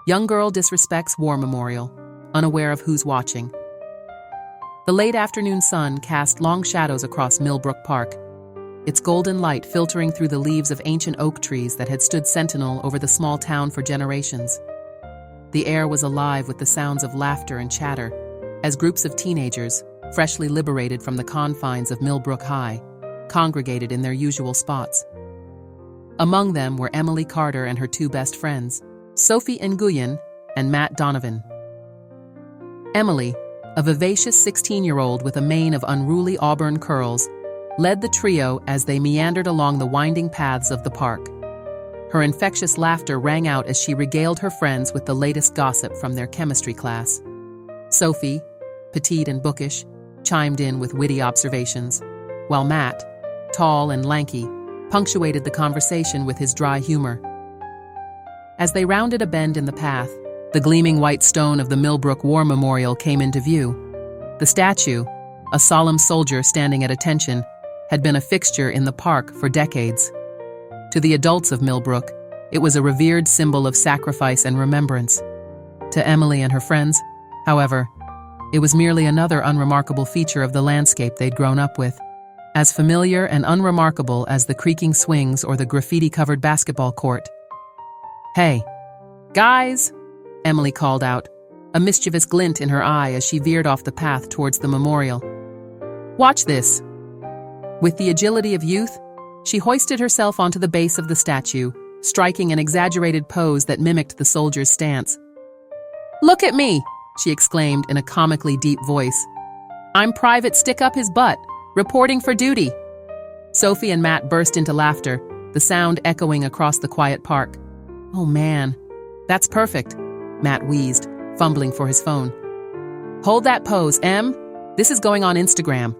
Young girl disrespects war memorial, unaware of who's watching. The late afternoon sun cast long shadows across Millbrook Park, its golden light filtering through the leaves of ancient oak trees that had stood sentinel over the small town for generations. The air was alive with the sounds of laughter and chatter, as groups of teenagers, freshly liberated from the confines of Millbrook High, congregated in their usual spots. Among them were Emily Carter and her two best friends, Sophie Nguyen and Matt Donovan. Emily, a vivacious 16-year-old with a mane of unruly auburn curls, led the trio as they meandered along the winding paths of the park. Her infectious laughter rang out as she regaled her friends with the latest gossip from their chemistry class. Sophie, petite and bookish, chimed in with witty observations, while Matt, tall and lanky, punctuated the conversation with his dry humor. As they rounded a bend in the path, the gleaming white stone of the Millbrook War Memorial came into view. The statue, a solemn soldier standing at attention, had been a fixture in the park for decades. To the adults of Millbrook, it was a revered symbol of sacrifice and remembrance. To Emily and her friends, however, it was merely another unremarkable feature of the landscape they'd grown up with, as familiar and unremarkable as the creaking swings or the graffiti-covered basketball court. "Hey, guys!" Emily called out, a mischievous glint in her eye as she veered off the path towards the memorial. "Watch this." With the agility of youth, she hoisted herself onto the base of the statue, striking an exaggerated pose that mimicked the soldier's stance. "Look at me!" she exclaimed in a comically deep voice. "I'm Private Stick-Up-His-Butt, reporting for duty." Sophie and Matt burst into laughter, the sound echoing across the quiet park. "Oh man, that's perfect," Matt wheezed, fumbling for his phone. "Hold that pose, Em. This is going on Instagram."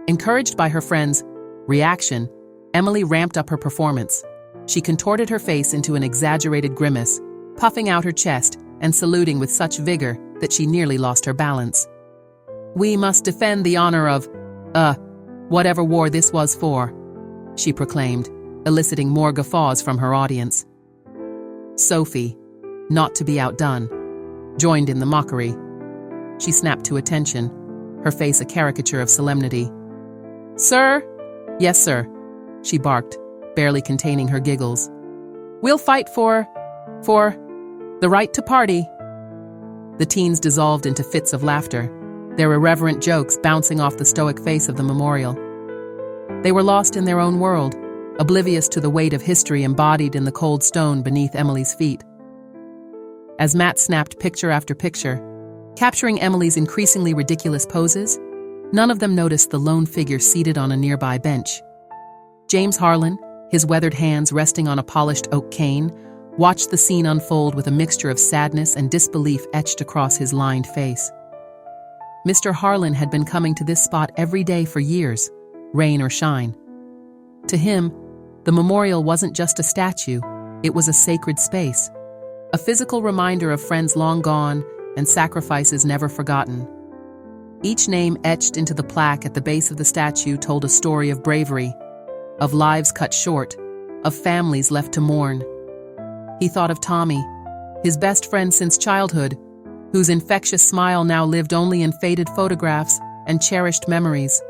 Encouraged by her friend's reaction, Emily ramped up her performance. She contorted her face into an exaggerated grimace, puffing out her chest and saluting with such vigor that she nearly lost her balance. "We must defend the honor of, whatever war this was for," she proclaimed, eliciting more guffaws from her audience. Sophie, not to be outdone, joined in the mockery. She snapped to attention, her face a caricature of solemnity. "Sir?" "Yes, sir," she barked, barely containing her giggles. "We'll fight for the right to party." The teens dissolved into fits of laughter, their irreverent jokes bouncing off the stoic face of the memorial. They were lost in their own world, oblivious to the weight of history embodied in the cold stone beneath Emily's feet. As Matt snapped picture after picture, capturing Emily's increasingly ridiculous poses, none of them noticed the lone figure seated on a nearby bench. James Harlan, his weathered hands resting on a polished oak cane, watched the scene unfold with a mixture of sadness and disbelief etched across his lined face. Mr. Harlan had been coming to this spot every day for years, rain or shine. To him, the memorial wasn't just a statue, it was a sacred space, a physical reminder of friends long gone and sacrifices never forgotten. Each name etched into the plaque at the base of the statue told a story of bravery, of lives cut short, of families left to mourn. He thought of Tommy, his best friend since childhood, whose infectious smile now lived only in faded photographs and cherished memories.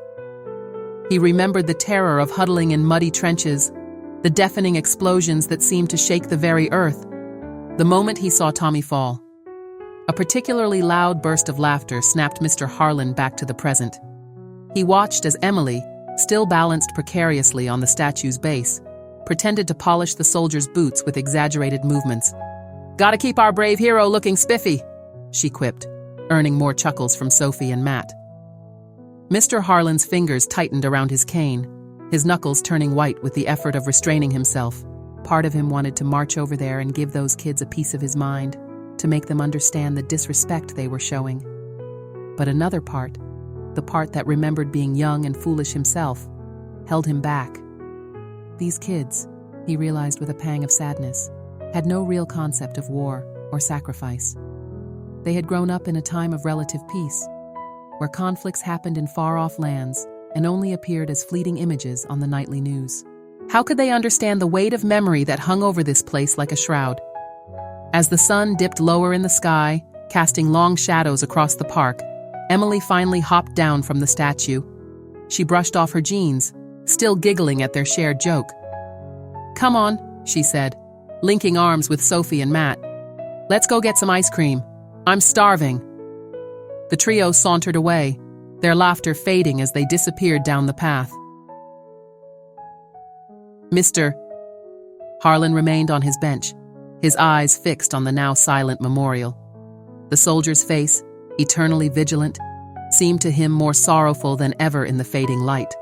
He remembered the terror of huddling in muddy trenches, the deafening explosions that seemed to shake the very earth, the moment he saw Tommy fall. A particularly loud burst of laughter snapped Mr. Harlan back to the present. He watched as Emily, still balanced precariously on the statue's base, pretended to polish the soldier's boots with exaggerated movements. "Gotta keep our brave hero looking spiffy," she quipped, earning more chuckles from Sophie and Matt. Mr. Harlan's fingers tightened around his cane, his knuckles turning white with the effort of restraining himself. Part of him wanted to march over there and give those kids a piece of his mind, to make them understand the disrespect they were showing. But another part, the part that remembered being young and foolish himself, held him back. These kids, he realized with a pang of sadness, had no real concept of war or sacrifice. They had grown up in a time of relative peace, where conflicts happened in far-off lands and only appeared as fleeting images on the nightly news. How could they understand the weight of memory that hung over this place like a shroud? As the sun dipped lower in the sky, casting long shadows across the park, Emily finally hopped down from the statue. She brushed off her jeans, still giggling at their shared joke. "Come on," she said, linking arms with Sophie and Matt. "Let's go get some ice cream. I'm starving." The trio sauntered away, their laughter fading as they disappeared down the path. Mr. Harlan remained on his bench, his eyes fixed on the now silent memorial. The soldier's face, eternally vigilant, seemed to him more sorrowful than ever in the fading light.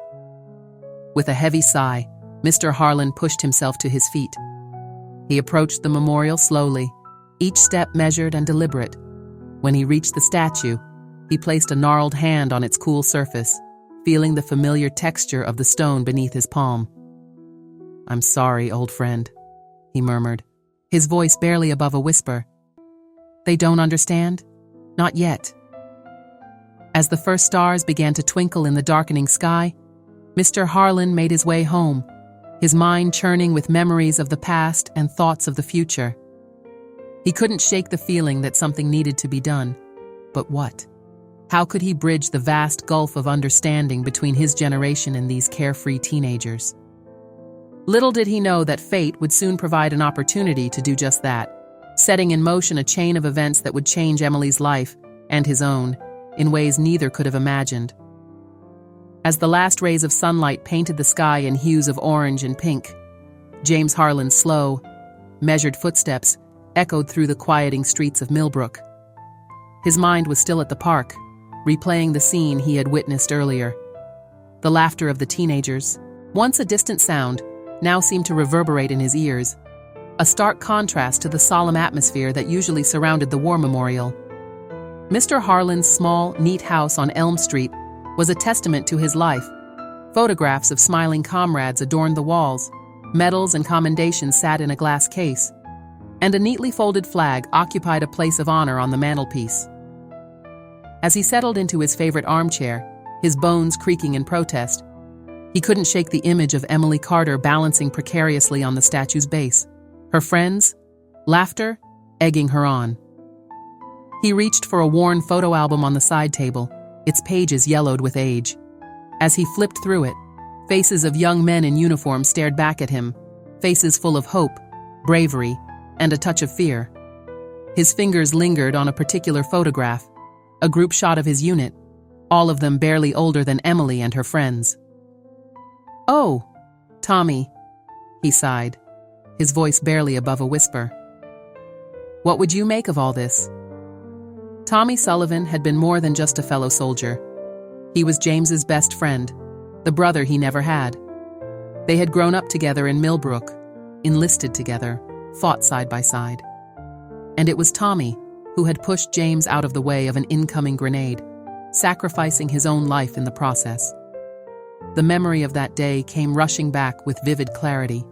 With a heavy sigh, Mr. Harlan pushed himself to his feet. He approached the memorial slowly, each step measured and deliberate. When he reached the statue, he placed a gnarled hand on its cool surface, feeling the familiar texture of the stone beneath his palm. "I'm sorry, old friend," he murmured, his voice barely above a whisper. "They don't understand? Not yet." As the first stars began to twinkle in the darkening sky, Mr. Harlan made his way home, his mind churning with memories of the past and thoughts of the future. He couldn't shake the feeling that something needed to be done. But what? How could he bridge the vast gulf of understanding between his generation and these carefree teenagers? Little did he know that fate would soon provide an opportunity to do just that, setting in motion a chain of events that would change Emily's life and his own in ways neither could have imagined. As the last rays of sunlight painted the sky in hues of orange and pink, James Harlan's slow, measured footsteps echoed through the quieting streets of Millbrook. His mind was still at the park, replaying the scene he had witnessed earlier. The laughter of the teenagers, once a distant sound, now seemed to reverberate in his ears, a stark contrast to the solemn atmosphere that usually surrounded the war memorial. Mr. Harlan's small, neat house on Elm Street was a testament to his life. Photographs of smiling comrades adorned the walls, medals and commendations sat in a glass case, and a neatly folded flag occupied a place of honor on the mantelpiece. As he settled into his favorite armchair, his bones creaking in protest, he couldn't shake the image of Emily Carter balancing precariously on the statue's base, her friends, laughter, egging her on. He reached for a worn photo album on the side table, its pages yellowed with age. As he flipped through it, faces of young men in uniform stared back at him, faces full of hope, bravery, and a touch of fear. His fingers lingered on a particular photograph, a group shot of his unit, all of them barely older than Emily and her friends. "Oh, Tommy," he sighed, his voice barely above a whisper. "What would you make of all this?" Tommy Sullivan had been more than just a fellow soldier. He was James's best friend, the brother he never had. They had grown up together in Millbrook, enlisted together, fought side by side. And it was Tommy who had pushed James out of the way of an incoming grenade, sacrificing his own life in the process. The memory of that day came rushing back with vivid clarity.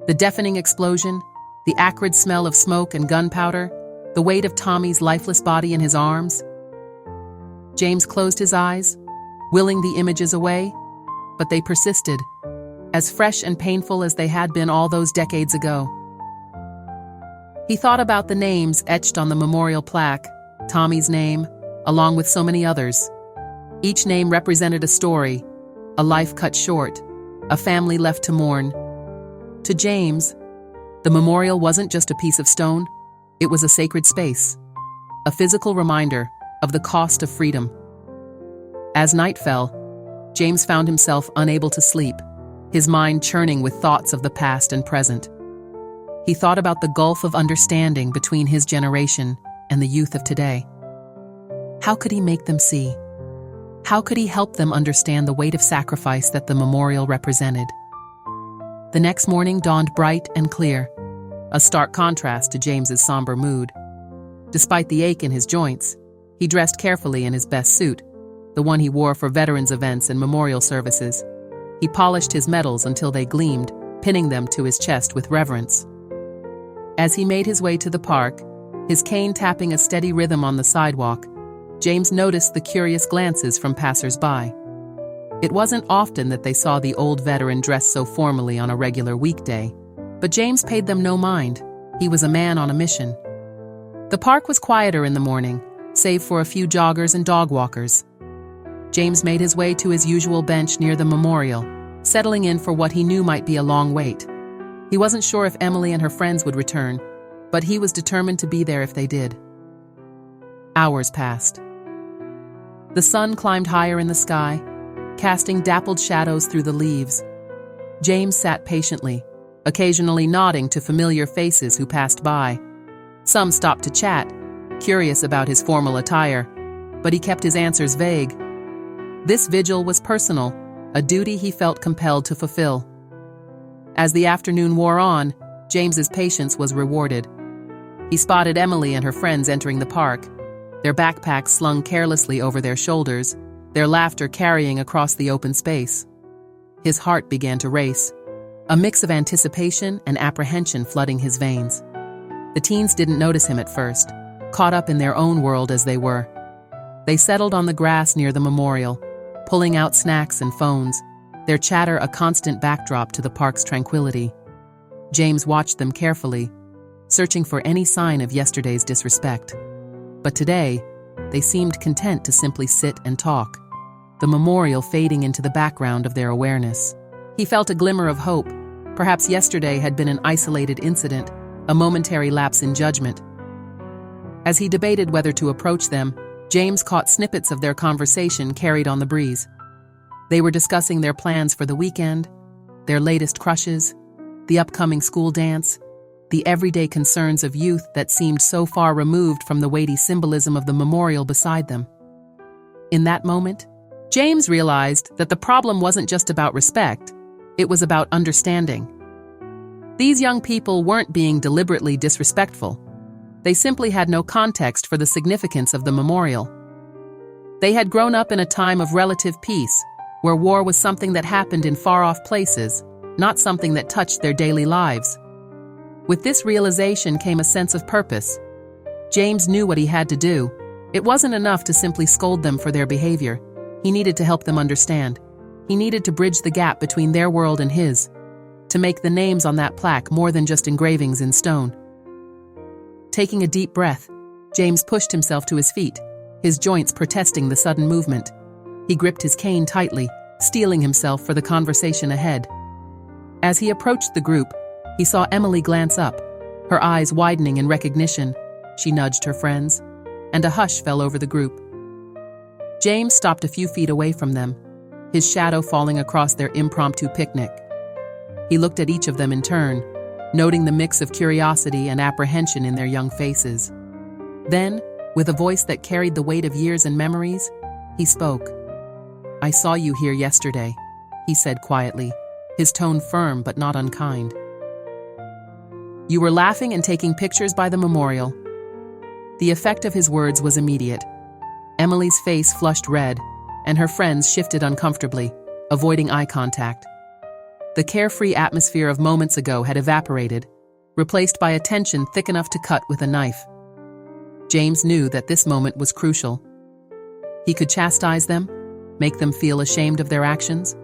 The deafening explosion, the acrid smell of smoke and gunpowder, the weight of Tommy's lifeless body in his arms. James closed his eyes, willing the images away, but they persisted, as fresh and painful as they had been all those decades ago. He thought about the names etched on the memorial plaque, Tommy's name, along with so many others. Each name represented a story, a life cut short, a family left to mourn. To James, the memorial wasn't just a piece of stone, it was a sacred space, a physical reminder of the cost of freedom. As night fell, James found himself unable to sleep, his mind churning with thoughts of the past and present. He thought about the gulf of understanding between his generation and the youth of today. How could he make them see? How could he help them understand the weight of sacrifice that the memorial represented? The next morning dawned bright and clear, a stark contrast to James's somber mood. Despite the ache in his joints, he dressed carefully in his best suit, the one he wore for veterans events and memorial services. He polished his medals until they gleamed, pinning them to his chest with reverence. As he made his way to the park, his cane tapping a steady rhythm on the sidewalk, James noticed the curious glances from passers-by. It wasn't often that they saw the old veteran dressed so formally on a regular weekday, but James paid them no mind. He was a man on a mission. The park was quieter in the morning, save for a few joggers and dog walkers. James made his way to his usual bench near the memorial, settling in for what he knew might be a long wait. He wasn't sure if Emily and her friends would return, but he was determined to be there if they did. Hours passed. The sun climbed higher in the sky, casting dappled shadows through the leaves. James sat patiently, occasionally nodding to familiar faces who passed by. Some stopped to chat, curious about his formal attire, but he kept his answers vague. This vigil was personal, a duty he felt compelled to fulfill. As the afternoon wore on, James's patience was rewarded. He spotted Emily and her friends entering the park, their backpacks slung carelessly over their shoulders, their laughter carrying across the open space. His heart began to race, a mix of anticipation and apprehension flooding his veins. The teens didn't notice him at first, caught up in their own world as they were. They settled on the grass near the memorial, pulling out snacks and phones, their chatter a constant backdrop to the park's tranquility. James watched them carefully, searching for any sign of yesterday's disrespect. But today, they seemed content to simply sit and talk, the memorial fading into the background of their awareness. He felt a glimmer of hope. Perhaps yesterday had been an isolated incident, a momentary lapse in judgment. As he debated whether to approach them, James caught snippets of their conversation carried on the breeze. They were discussing their plans for the weekend, their latest crushes, the upcoming school dance, the everyday concerns of youth that seemed so far removed from the weighty symbolism of the memorial beside them. In that moment, James realized that the problem wasn't just about respect, it was about understanding. These young people weren't being deliberately disrespectful. They simply had no context for the significance of the memorial. They had grown up in a time of relative peace, where war was something that happened in far-off places, not something that touched their daily lives. With this realization came a sense of purpose. James knew what he had to do. It wasn't enough to simply scold them for their behavior. He needed to help them understand. He needed to bridge the gap between their world and his, to make the names on that plaque more than just engravings in stone. Taking a deep breath, James pushed himself to his feet, his joints protesting the sudden movement. He gripped his cane tightly, steeling himself for the conversation ahead. As he approached the group, he saw Emily glance up, her eyes widening in recognition. She nudged her friends, and a hush fell over the group. James stopped a few feet away from them, his shadow falling across their impromptu picnic. He looked at each of them in turn, noting the mix of curiosity and apprehension in their young faces. Then, with a voice that carried the weight of years and memories, he spoke. "I saw you here yesterday," he said quietly, his tone firm but not unkind. "You were laughing and taking pictures by the memorial." The effect of his words was immediate. Emily's face flushed red, and her friends shifted uncomfortably, avoiding eye contact. The carefree atmosphere of moments ago had evaporated, replaced by a tension thick enough to cut with a knife. James knew that this moment was crucial. He could chastise them, make them feel ashamed of their actions,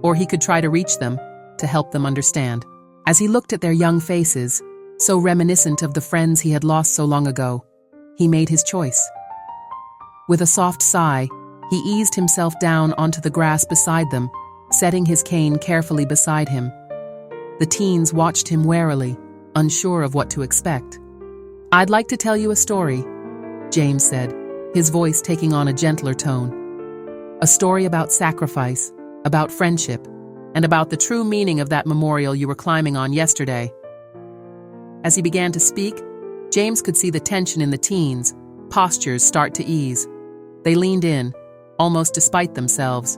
or he could try to reach them, to help them understand. As he looked at their young faces, so reminiscent of the friends he had lost so long ago, he made his choice. With a soft sigh, he eased himself down onto the grass beside them, setting his cane carefully beside him. The teens watched him warily, unsure of what to expect. "I'd like to tell you a story," James said, his voice taking on a gentler tone. "A story about sacrifice, about friendship, and about the true meaning of that memorial you were climbing on yesterday." As he began to speak, James could see the tension in the teens' postures start to ease. They leaned in, almost despite themselves,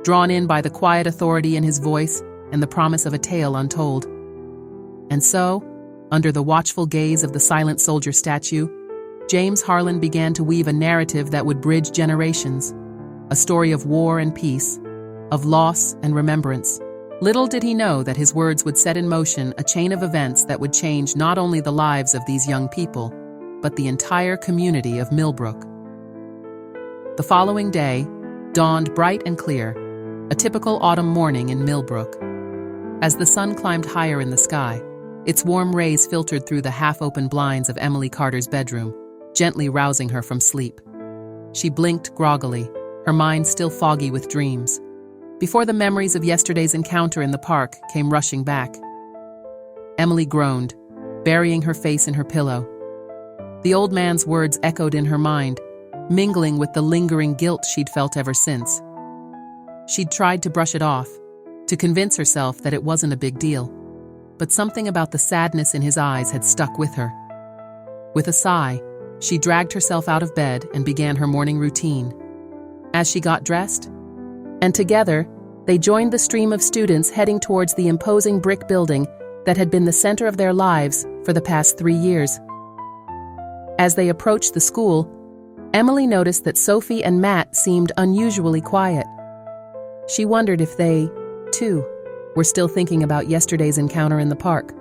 drawn in by the quiet authority in his voice and the promise of a tale untold. And so, under the watchful gaze of the silent soldier statue, James Harlan began to weave a narrative that would bridge generations, a story of war and peace, of loss and remembrance. Little did he know that his words would set in motion a chain of events that would change not only the lives of these young people, but the entire community of Millbrook. The following day dawned bright and clear, a typical autumn morning in Millbrook. As the sun climbed higher in the sky, Its warm rays filtered through the half-open blinds of Emily Carter's bedroom, gently rousing her from sleep. She blinked groggily, her mind still foggy with dreams, before the memories of yesterday's encounter in the park came rushing back. Emily groaned, burying her face in her pillow. The old man's words echoed in her mind, mingling with the lingering guilt she'd felt ever since. She'd tried to brush it off, to convince herself that it wasn't a big deal, but something about the sadness in his eyes had stuck with her. With a sigh, she dragged herself out of bed and began her morning routine. As she got dressed, and together, they joined the stream of students heading towards the imposing brick building that had been the center of their lives for the past 3 years. As they approached the school, Emily noticed that Sophie and Matt seemed unusually quiet. She wondered if they, too, were still thinking about yesterday's encounter in the park.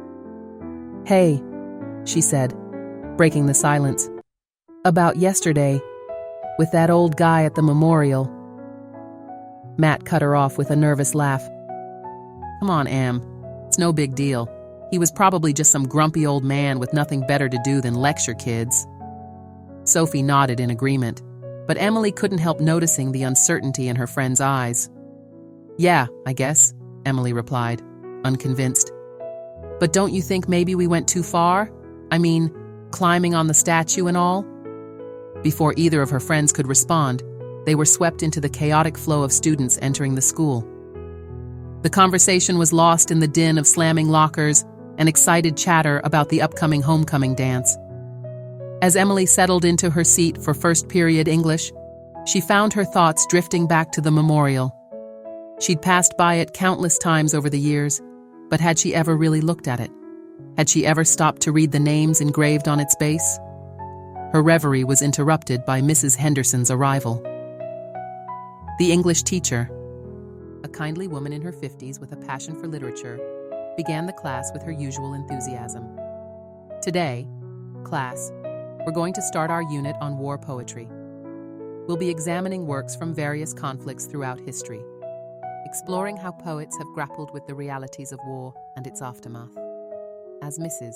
"Hey," she said, breaking the silence. "About yesterday, with that old guy at the memorial." Matt cut her off with a nervous laugh. "Come on, Em. It's no big deal. He was probably just some grumpy old man with nothing better to do than lecture kids." Sophie nodded in agreement, but Emily couldn't help noticing the uncertainty in her friend's eyes. "Yeah, I guess," Emily replied, unconvinced. "But don't you think maybe we went too far? I mean, climbing on the statue and all?" Before either of her friends could respond, they were swept into the chaotic flow of students entering the school. The conversation was lost in the din of slamming lockers and excited chatter about the upcoming homecoming dance. As Emily settled into her seat for first period English, she found her thoughts drifting back to the memorial. She'd passed by it countless times over the years, but had she ever really looked at it? Had she ever stopped to read the names engraved on its base? Her reverie was interrupted by Mrs. Henderson's arrival. The English teacher, a kindly woman in her 50s with a passion for literature, began the class with her usual enthusiasm. "Today, class, we're going to start our unit on war poetry. We'll be examining works from various conflicts throughout history, exploring how poets have grappled with the realities of war and its aftermath." As Mrs.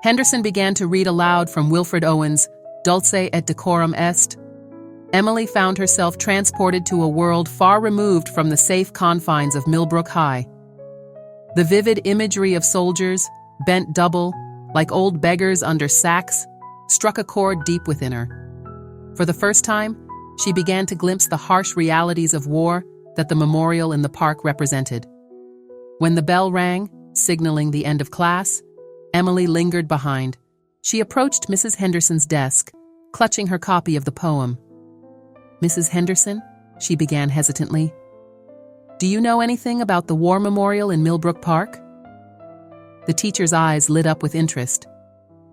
Henderson began to read aloud from Wilfred Owen's Dulce et Decorum Est, Emily found herself transported to a world far removed from the safe confines of Millbrook High. The vivid imagery of soldiers, bent double, like old beggars under sacks, struck a chord deep within her. For the first time, she began to glimpse the harsh realities of war that the memorial in the park represented. When the bell rang, signaling the end of class, Emily lingered behind. She approached Mrs. Henderson's desk, clutching her copy of the poem. "Mrs. Henderson," she began hesitantly, "do you know anything about the war memorial in Millbrook Park?" The teacher's eyes lit up with interest.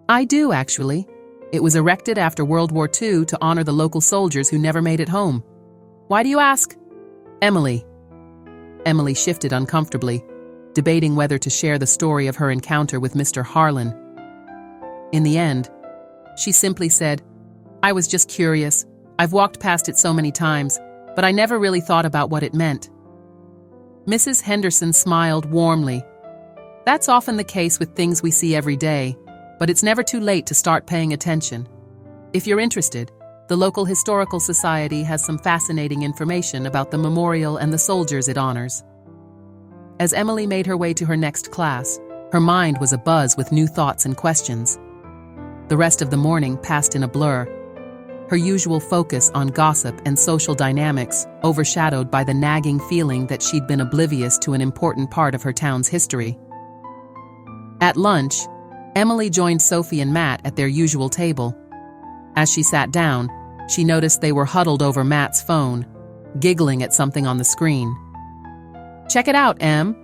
"I do, actually. It was erected after World War II to honor the local soldiers who never made it home. Why do you ask?" "Emily." Emily shifted uncomfortably, debating whether to share the story of her encounter with Mr. Harlan. In the end, she simply said, "I was just curious. I've walked past it so many times, but I never really thought about what it meant." Mrs. Henderson smiled warmly. "That's often the case with things we see every day, but it's never too late to start paying attention. If you're interested, the local historical society has some fascinating information about the memorial and the soldiers it honors." As Emily made her way to her next class, her mind was abuzz with new thoughts and questions. The rest of the morning passed in a blur, her usual focus on gossip and social dynamics overshadowed by the nagging feeling that she'd been oblivious to an important part of her town's history. At lunch, Emily joined Sophie and Matt at their usual table. As she sat down, she noticed they were huddled over Matt's phone, giggling at something on the screen. "Check it out, Em,"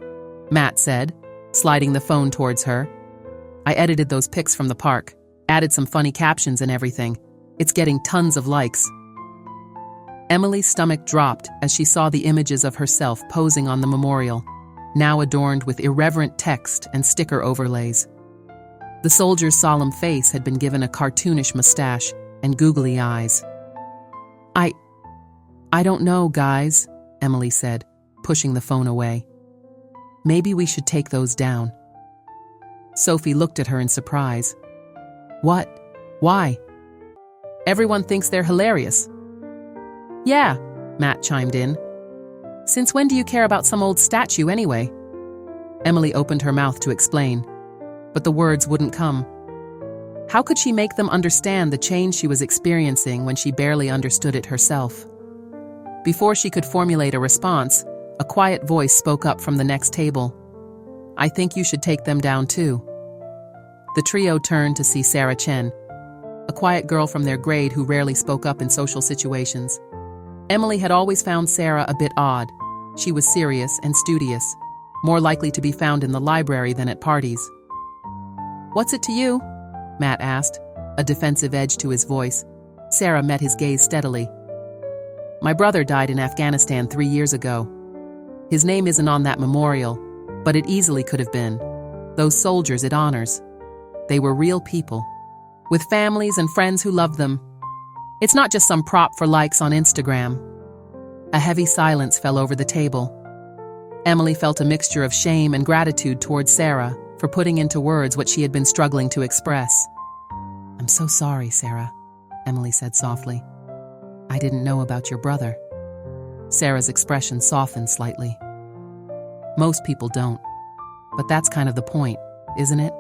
Matt said, sliding the phone towards her. "I edited those pics from the park, added some funny captions and everything. It's getting tons of likes." Emily's stomach dropped as she saw the images of herself posing on the memorial, now adorned with irreverent text and sticker overlays. The soldier's solemn face had been given a cartoonish mustache and googly eyes. I don't know, guys," Emily said, pushing the phone away. "Maybe we should take those down." Sophie looked at her in surprise. What? Why? Everyone thinks they're hilarious. Yeah, Matt chimed in. Since when do you care about some old statue anyway? Emily opened her mouth to explain, but the words wouldn't come. How could she make them understand the change she was experiencing when she barely understood it herself? Before she could formulate a response, a quiet voice spoke up from the next table. I think you should take them down too. The trio turned to see Sarah Chen, a quiet girl from their grade who rarely spoke up in social situations. Emily had always found Sarah a bit odd. She was serious and studious, more likely to be found in the library than at parties. What's it to you? Matt asked, a defensive edge to his voice. Sarah met his gaze steadily. My brother died in Afghanistan 3 years ago. His name isn't on that memorial, but it easily could have been. Those soldiers it honors. They were real people, with families and friends who loved them. It's not just some prop for likes on Instagram. A heavy silence fell over the table. Emily felt a mixture of shame and gratitude towards Sarah for putting into words what she had been struggling to express. I'm so sorry, Sarah, Emily said softly. I didn't know about your brother. Sarah's expression softened slightly. Most people don't, but that's kind of the point, isn't it?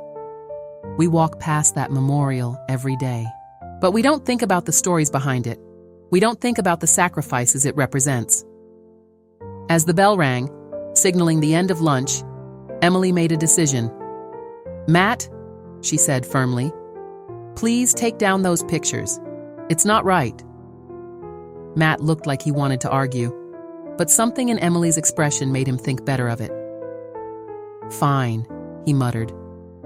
We walk past that memorial every day, but we don't think about the stories behind it. We don't think about the sacrifices it represents. As the bell rang, signaling the end of lunch, Emily made a decision. Matt, she said firmly, please take down those pictures. It's not right. Matt looked like he wanted to argue, but something in Emily's expression made him think better of it. Fine, he muttered,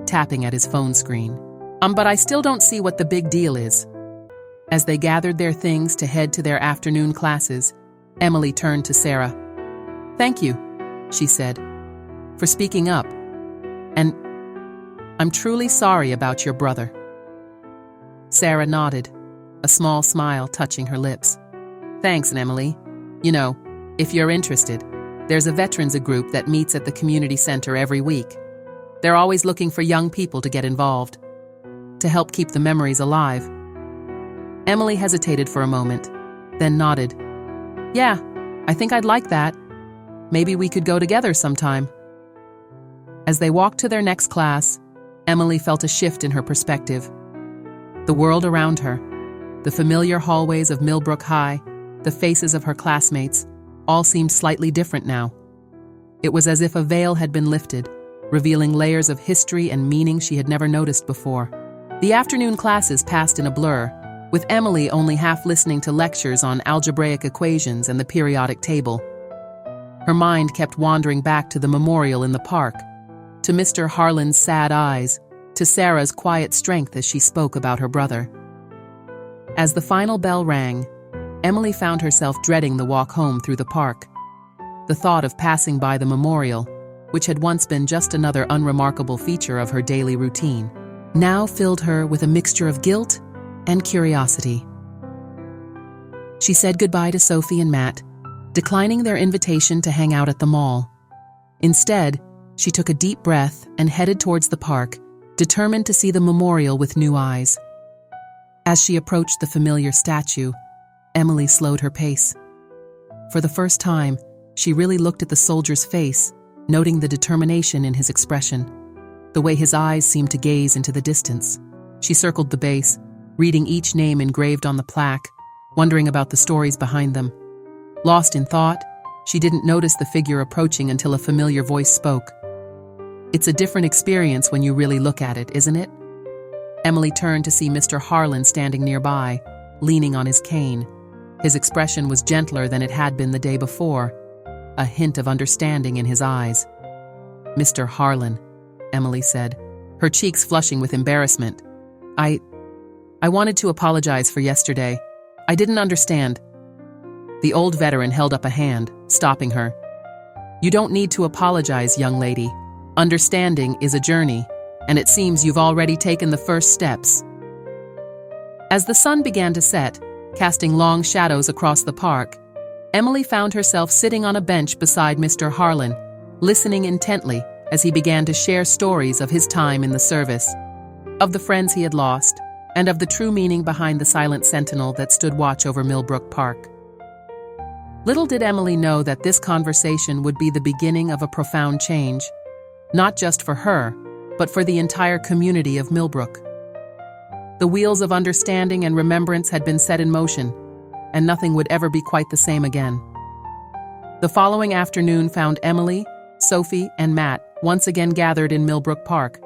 tapping at his phone screen. But I still don't see what the big deal is. As they gathered their things to head to their afternoon classes, Emily turned to Sarah. Thank you, she said, for speaking up. And I'm truly sorry about your brother. Sarah nodded, a small smile touching her lips. Thanks, Emily. You know, if you're interested, there's a veterans group that meets at the community center every week. They're always looking for young people to get involved, to help keep the memories alive. Emily hesitated for a moment, then nodded. Yeah, I think I'd like that. Maybe we could go together sometime. As they walked to their next class, Emily felt a shift in her perspective. The world around her, the familiar hallways of Millbrook High, the faces of her classmates, all seemed slightly different now. It was as if a veil had been lifted, revealing layers of history and meaning she had never noticed before. The afternoon classes passed in a blur, with Emily only half listening to lectures on algebraic equations and the periodic table. Her mind kept wandering back to the memorial in the park, to Mr. Harlan's sad eyes, to Sarah's quiet strength as she spoke about her brother. As the final bell rang, Emily found herself dreading the walk home through the park. The thought of passing by the memorial, which had once been just another unremarkable feature of her daily routine, now filled her with a mixture of guilt and curiosity. She said goodbye to Sophie and Matt, declining their invitation to hang out at the mall. Instead, she took a deep breath and headed towards the park, determined to see the memorial with new eyes. As she approached the familiar statue, Emily slowed her pace. For the first time, she really looked at the soldier's face, noting the determination in his expression, the way his eyes seemed to gaze into the distance. She circled the base, reading each name engraved on the plaque, wondering about the stories behind them. Lost in thought, she didn't notice the figure approaching until a familiar voice spoke. It's a different experience when you really look at it, isn't it? Emily turned to see Mr. Harlan standing nearby, leaning on his cane. His expression was gentler than it had been the day before, a hint of understanding in his eyes. Mr. Harlan, Emily said, her cheeks flushing with embarrassment. I wanted to apologize for yesterday. I didn't understand. The old veteran held up a hand, stopping her. You don't need to apologize, young lady. Understanding is a journey, and it seems you've already taken the first steps. As the sun began to set, casting long shadows across the park, Emily found herself sitting on a bench beside Mr. Harlan, listening intently, as he began to share stories of his time in the service, of the friends he had lost, and of the true meaning behind the silent sentinel that stood watch over Millbrook Park. Little did Emily know that this conversation would be the beginning of a profound change, not just for her, but for the entire community of Millbrook. The wheels of understanding and remembrance had been set in motion, and nothing would ever be quite the same again. The following afternoon found Emily, Sophie, and Matt once again gathered in Millbrook Park.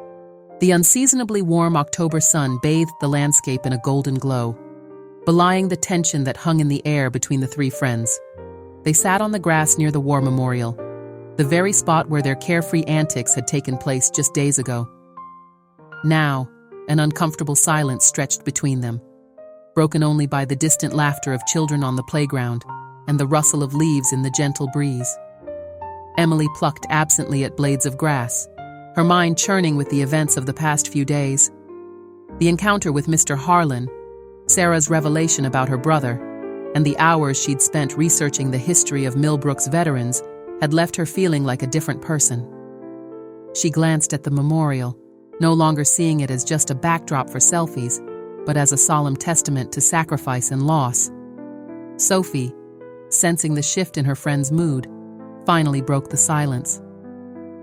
The unseasonably warm October sun bathed the landscape in a golden glow, belying the tension that hung in the air between the three friends. They sat on the grass near the war memorial, the very spot where their carefree antics had taken place just days ago. Now, an uncomfortable silence stretched between them, broken only by the distant laughter of children on the playground and the rustle of leaves in the gentle breeze. Emily plucked absently at blades of grass, her mind churning with the events of the past few days. The encounter with Mr. Harlan, Sarah's revelation about her brother, and the hours she'd spent researching the history of Millbrook's veterans had left her feeling like a different person. She glanced at the memorial, no longer seeing it as just a backdrop for selfies, but as a solemn testament to sacrifice and loss. Sophie, sensing the shift in her friend's mood, finally broke the silence.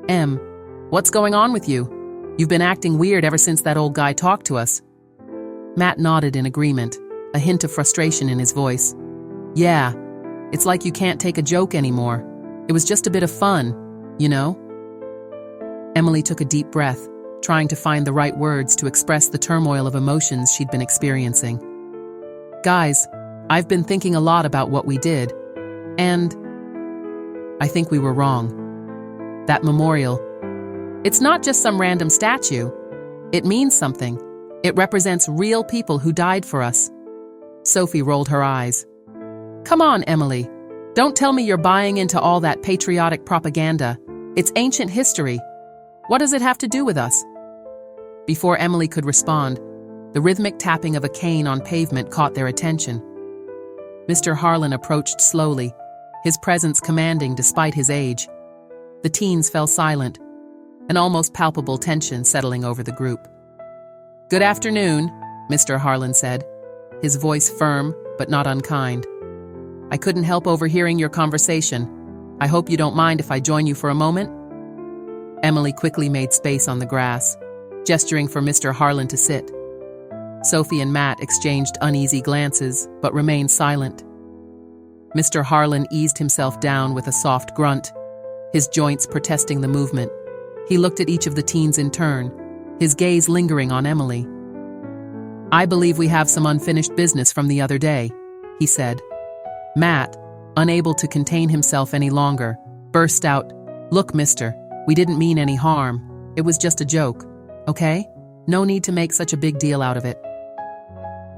"Em, what's going on with you? You've been acting weird ever since that old guy talked to us." Matt nodded in agreement, a hint of frustration in his voice. "Yeah, it's like you can't take a joke anymore. It was just a bit of fun, you know?" Emily took a deep breath, trying to find the right words to express the turmoil of emotions she'd been experiencing. "Guys, I've been thinking a lot about what we did, and I think we were wrong. That memorial, it's not just some random statue. It means something. It represents real people who died for us." Sophie rolled her eyes. "Come on, Emily. Don't tell me you're buying into all that patriotic propaganda. It's ancient history. What does it have to do with us?" Before Emily could respond, the rhythmic tapping of a cane on pavement caught their attention. Mr. Harlan approached slowly, his presence commanding despite his age. The teens fell silent, an almost palpable tension settling over the group. "Good afternoon," Mr. Harlan said, his voice firm but not unkind. "I couldn't help overhearing your conversation. I hope you don't mind if I join you for a moment?" Emily quickly made space on the grass, gesturing for Mr. Harlan to sit. Sophie and Matt exchanged uneasy glances, but remained silent. Mr. Harlan eased himself down with a soft grunt, his joints protesting the movement. He looked at each of the teens in turn, his gaze lingering on Emily. "I believe we have some unfinished business from the other day," he said. Matt, unable to contain himself any longer, burst out, "Look, mister, we didn't mean any harm. It was just a joke, okay? No need to make such a big deal out of it."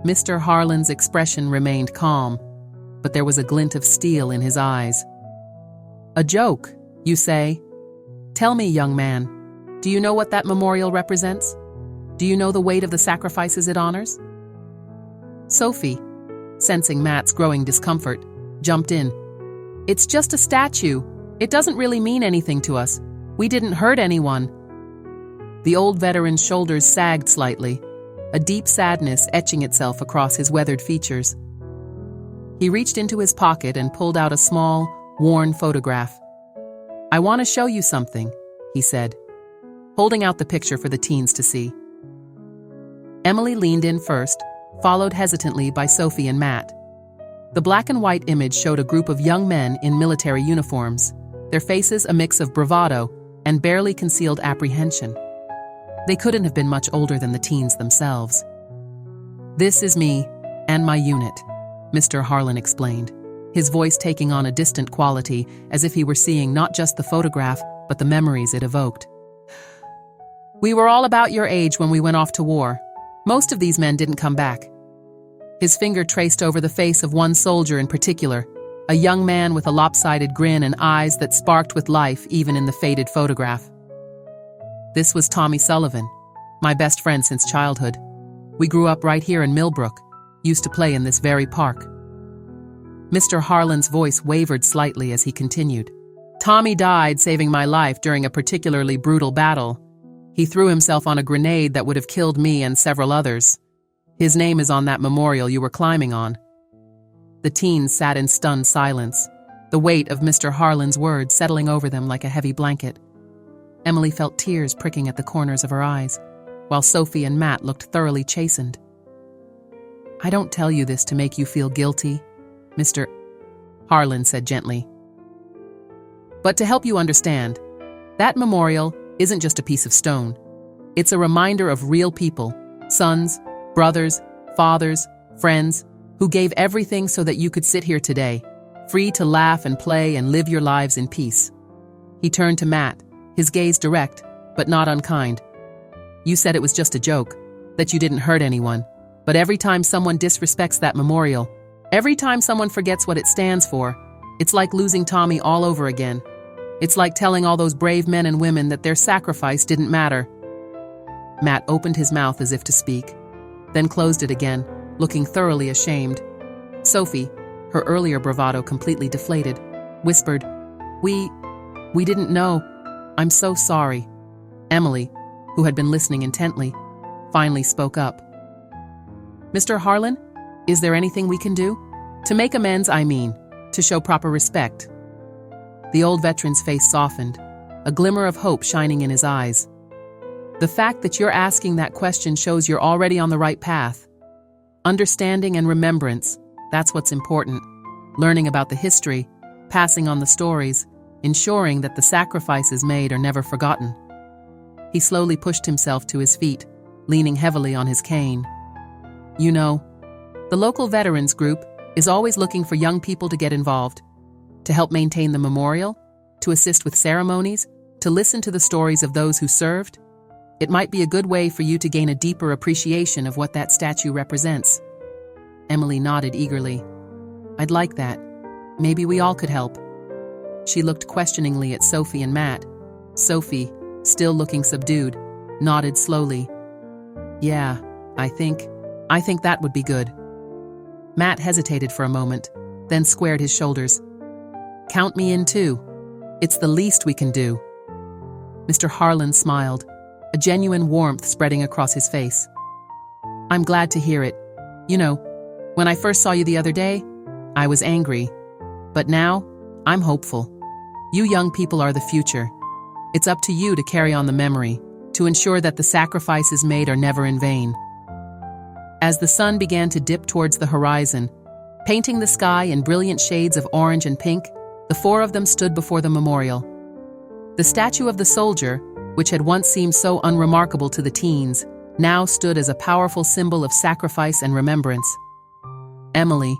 Mr. Harlan's expression remained calm, but there was a glint of steel in his eyes. "A joke, you say? Tell me, young man, do you know what that memorial represents? Do you know the weight of the sacrifices it honors?" Sophie, sensing Matt's growing discomfort, jumped in. "It's just a statue. It doesn't really mean anything to us. We didn't hurt anyone." The old veteran's shoulders sagged slightly, a deep sadness etching itself across his weathered features. He reached into his pocket and pulled out a small, worn photograph. "I want to show you something," he said, holding out the picture for the teens to see. Emily leaned in first, followed hesitantly by Sophie and Matt. The black and white image showed a group of young men in military uniforms, their faces a mix of bravado and barely concealed apprehension. They couldn't have been much older than the teens themselves. "This is me and my unit," Mr. Harlan explained, his voice taking on a distant quality, as if he were seeing not just the photograph, but the memories it evoked. "We were all about your age when we went off to war. Most of these men didn't come back." His finger traced over the face of one soldier in particular, a young man with a lopsided grin and eyes that sparked with life even in the faded photograph. "This was Tommy Sullivan, my best friend since childhood. We grew up right here in Millbrook, used to play in this very park." Mr. Harlan's voice wavered slightly as he continued. Tommy died saving my life during a particularly brutal battle. He threw himself on a grenade that would have killed me and several others. His name is on that memorial you were climbing on." The teens sat in stunned silence, the weight of Mr. Harlan's words settling over them like a heavy blanket. Emily felt tears pricking at the corners of her eyes, while Sophie and Matt looked thoroughly chastened. "I don't tell you this to make you feel guilty," Mr. Harlan said gently, "but to help you understand. That memorial isn't just a piece of stone. It's a reminder of real people, sons, brothers, fathers, friends, who gave everything so that you could sit here today, free to laugh and play and live your lives in peace." He turned to Matt, his gaze direct, but not unkind. "You said it was just a joke, that you didn't hurt anyone. But every time someone disrespects that memorial, every time someone forgets what it stands for, it's like losing Tommy all over again. It's like telling all those brave men and women that their sacrifice didn't matter." Matt opened his mouth as if to speak, then closed it again, looking thoroughly ashamed. Sophie, her earlier bravado completely deflated, whispered, We didn't know. I'm so sorry." Emily, who had been listening intently, finally spoke up. "Mr. Harlan, is there anything we can do? To make amends, I mean, to show proper respect." The old veteran's face softened, a glimmer of hope shining in his eyes. "The fact that you're asking that question shows you're already on the right path. Understanding and remembrance, that's what's important. Learning about the history, passing on the stories, ensuring that the sacrifices made are never forgotten." He slowly pushed himself to his feet, leaning heavily on his cane. "You know, the local veterans group is always looking for young people to get involved, to help maintain the memorial, to assist with ceremonies, to listen to the stories of those who served. It might be a good way for you to gain a deeper appreciation of what that statue represents." Emily nodded eagerly. "I'd like that. Maybe we all could help." She looked questioningly at Sophie and Matt. Sophie, still looking subdued, nodded slowly. "Yeah, I think that would be good." Matt hesitated for a moment, then squared his shoulders. "Count me in too. It's the least we can do." Mr. Harlan smiled, a genuine warmth spreading across his face. "I'm glad to hear it. You know, when I first saw you the other day, I was angry. But now, I'm hopeful. You young people are the future. It's up to you to carry on the memory, to ensure that the sacrifices made are never in vain." As the sun began to dip towards the horizon, painting the sky in brilliant shades of orange and pink, the four of them stood before the memorial. The statue of the soldier, which had once seemed so unremarkable to the teens, now stood as a powerful symbol of sacrifice and remembrance. Emily,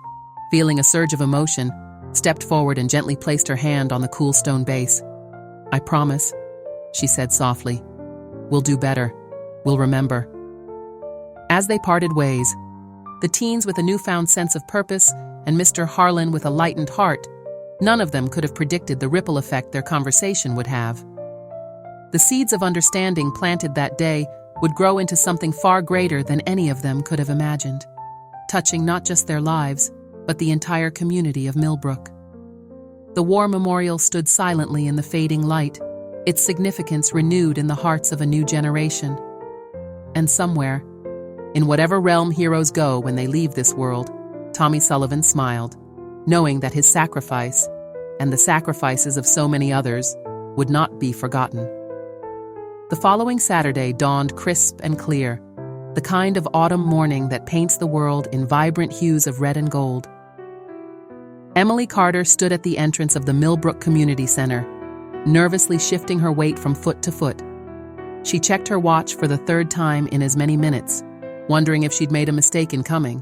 feeling a surge of emotion, stepped forward and gently placed her hand on the cool stone base. "I promise," she said softly. "We'll do better. We'll remember." As they parted ways, the teens with a newfound sense of purpose and Mr. Harlan with a lightened heart, none of them could have predicted the ripple effect their conversation would have. The seeds of understanding planted that day would grow into something far greater than any of them could have imagined, touching not just their lives, but the entire community of Millbrook. The war memorial stood silently in the fading light, its significance renewed in the hearts of a new generation. And somewhere, in whatever realm heroes go when they leave this world, Tommy Sullivan smiled, knowing that his sacrifice, and the sacrifices of so many others, would not be forgotten. The following Saturday dawned crisp and clear, the kind of autumn morning that paints the world in vibrant hues of red and gold. Emily Carter stood at the entrance of the Millbrook Community Center, nervously shifting her weight from foot to foot. She checked her watch for the third time in as many minutes, wondering if she'd made a mistake in coming.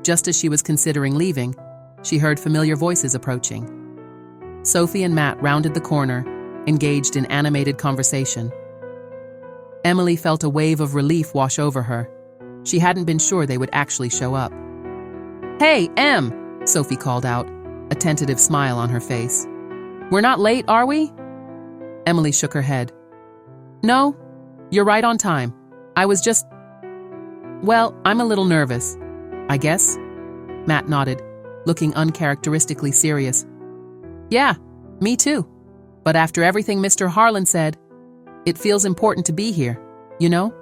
Just as she was considering leaving, she heard familiar voices approaching. Sophie and Matt rounded the corner, engaged in animated conversation. Emily felt a wave of relief wash over her. She hadn't been sure they would actually show up. "Hey, Em!" Sophie called out, a tentative smile on her face. "We're not late, are we?" Emily shook her head. "No, you're right on time. I was just... Well, I'm a little nervous, I guess." Matt nodded, looking uncharacteristically serious. "Yeah, me too," But after everything Mr. Harlan said, it feels important to be here, you know?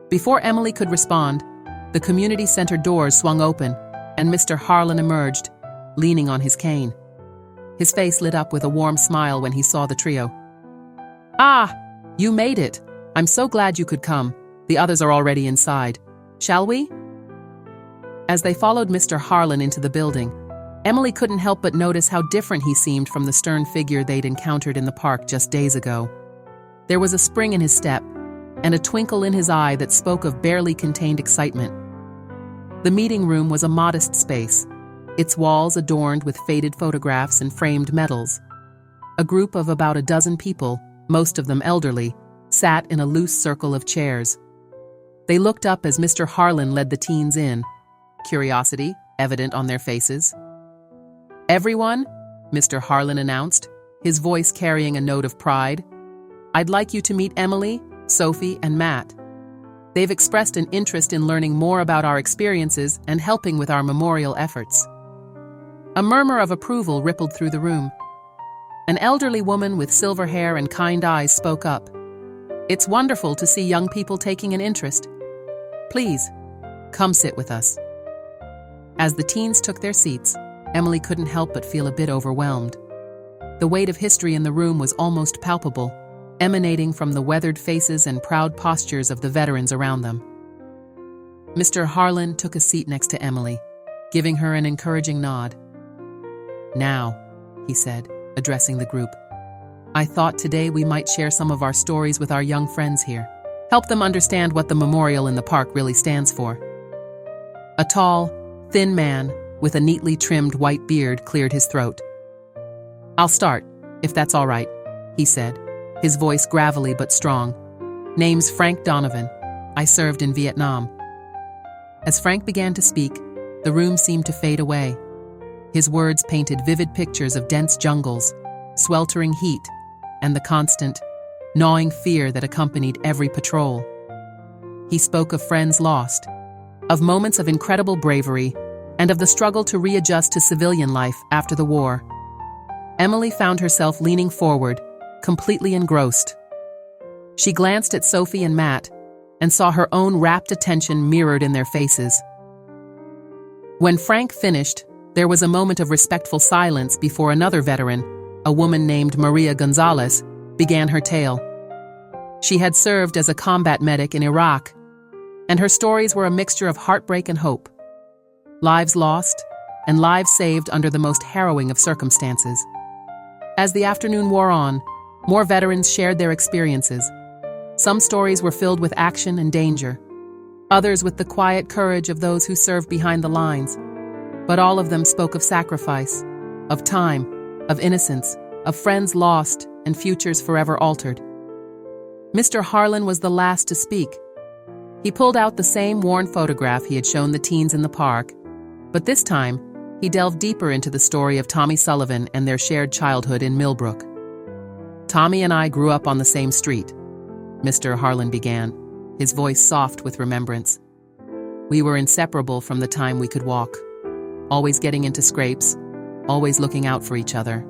Before Emily could respond, the community center doors swung open, and Mr. Harlan emerged, leaning on his cane. His face lit up with a warm smile when he saw the trio. "Ah, you made it. I'm so glad you could come. The others are already inside. Shall we?" As they followed Mr. Harlan into the building, Emily couldn't help but notice how different he seemed from the stern figure they'd encountered in the park just days ago. There was a spring in his step, and a twinkle in his eye that spoke of barely contained excitement. The meeting room was a modest space, its walls adorned with faded photographs and framed medals. A group of about a dozen people, most of them elderly, sat in a loose circle of chairs. They looked up as Mr. Harlan led the teens in, curiosity evident on their faces. "Everyone," Mr. Harlan announced, his voice carrying a note of pride, "I'd like you to meet Emily, Sophie, and Matt. They've expressed an interest in learning more about our experiences and helping with our memorial efforts." A murmur of approval rippled through the room. An elderly woman with silver hair and kind eyes spoke up. "It's wonderful to see young people taking an interest. Please, come sit with us." As the teens took their seats, Emily couldn't help but feel a bit overwhelmed. The weight of history in the room was almost palpable, emanating from the weathered faces and proud postures of the veterans around them. Mr. Harlan took a seat next to Emily, giving her an encouraging nod. "Now," he said, addressing the group, "I thought today we might share some of our stories with our young friends here, help them understand what the memorial in the park really stands for." A tall, thin man with a neatly trimmed white beard cleared his throat. "I'll start, if that's all right," he said, his voice gravelly but strong. "Name's Frank Donovan. I served in Vietnam." As Frank began to speak, the room seemed to fade away. His words painted vivid pictures of dense jungles, sweltering heat, and the constant, gnawing fear that accompanied every patrol. He spoke of friends lost, of moments of incredible bravery, and of the struggle to readjust to civilian life after the war. Emily found herself leaning forward, completely engrossed. She glanced at Sophie and Matt and saw her own rapt attention mirrored in their faces. When Frank finished, there was a moment of respectful silence before another veteran, a woman named Maria Gonzalez, began her tale. She had served as a combat medic in Iraq, and her stories were a mixture of heartbreak and hope. Lives lost, and lives saved under the most harrowing of circumstances. As the afternoon wore on, more veterans shared their experiences. Some stories were filled with action and danger, others with the quiet courage of those who served behind the lines. But all of them spoke of sacrifice, of time, of innocence, of friends lost and futures forever altered. Mr. Harlan was the last to speak. He pulled out the same worn photograph he had shown the teens in the park, but this time, he delved deeper into the story of Tommy Sullivan and their shared childhood in Millbrook. "Tommy and I grew up on the same street," Mr. Harlan began, his voice soft with remembrance. "We were inseparable from the time we could walk, always getting into scrapes, always looking out for each other."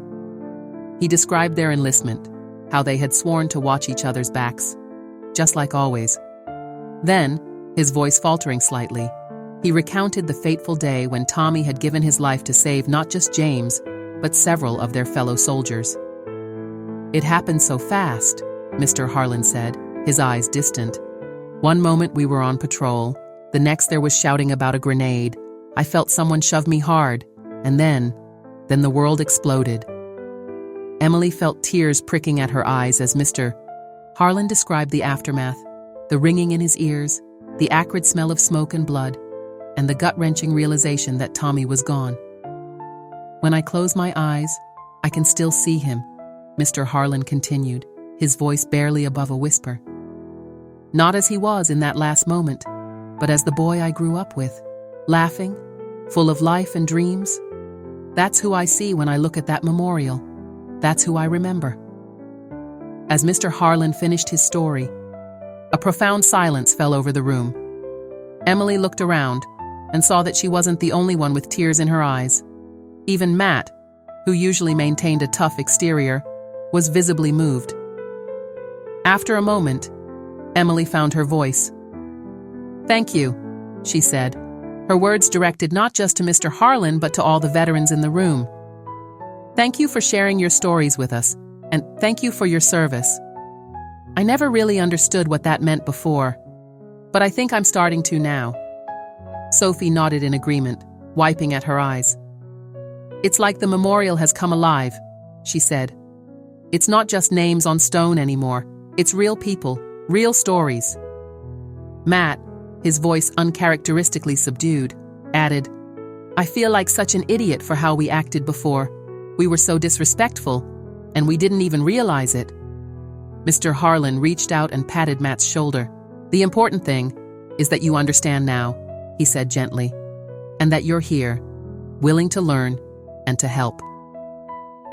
He described their enlistment, how they had sworn to watch each other's backs, just like always. Then, his voice faltering slightly, he recounted the fateful day when Tommy had given his life to save not just James, but several of their fellow soldiers. "It happened so fast," Mr. Harlan said, his eyes distant. "One moment we were on patrol, the next there was shouting about a grenade. I felt someone shove me hard, and then the world exploded." Emily felt tears pricking at her eyes as Mr. Harlan described the aftermath, the ringing in his ears, the acrid smell of smoke and blood, and the gut-wrenching realization that Tommy was gone. "When I close my eyes, I can still see him," Mr. Harlan continued, his voice barely above a whisper. "Not as he was in that last moment, but as the boy I grew up with, laughing, full of life and dreams. That's who I see when I look at that memorial. That's who I remember." As Mr. Harlan finished his story, a profound silence fell over the room. Emily looked around and saw that she wasn't the only one with tears in her eyes. Even Matt, who usually maintained a tough exterior, was visibly moved. After a moment, Emily found her voice. "Thank you," she said, her words directed not just to Mr. Harlan but to all the veterans in the room. "Thank you for sharing your stories with us, and thank you for your service. I never really understood what that meant before, but I think I'm starting to now." Sophie nodded in agreement, wiping at her eyes. "It's like the memorial has come alive," she said. "It's not just names on stone anymore. It's real people, real stories." Matt, his voice uncharacteristically subdued, added, "I feel like such an idiot for how we acted before. We were so disrespectful, and we didn't even realize it." Mr. Harlan reached out and patted Matt's shoulder. "The important thing is that you understand now," he said gently, "and that you're here, willing to learn and to help."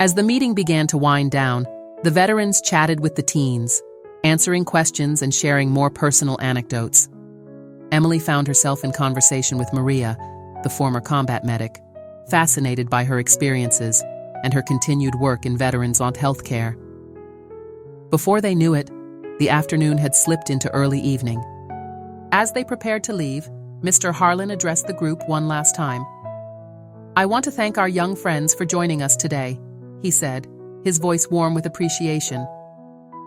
As the meeting began to wind down, the veterans chatted with the teens, answering questions and sharing more personal anecdotes. Emily found herself in conversation with Maria, the former combat medic, fascinated by her experiences and her continued work in veterans' healthcare. Before they knew it, the afternoon had slipped into early evening. As they prepared to leave, Mr. Harlan addressed the group one last time. "I want to thank our young friends for joining us today," he said, his voice warm with appreciation.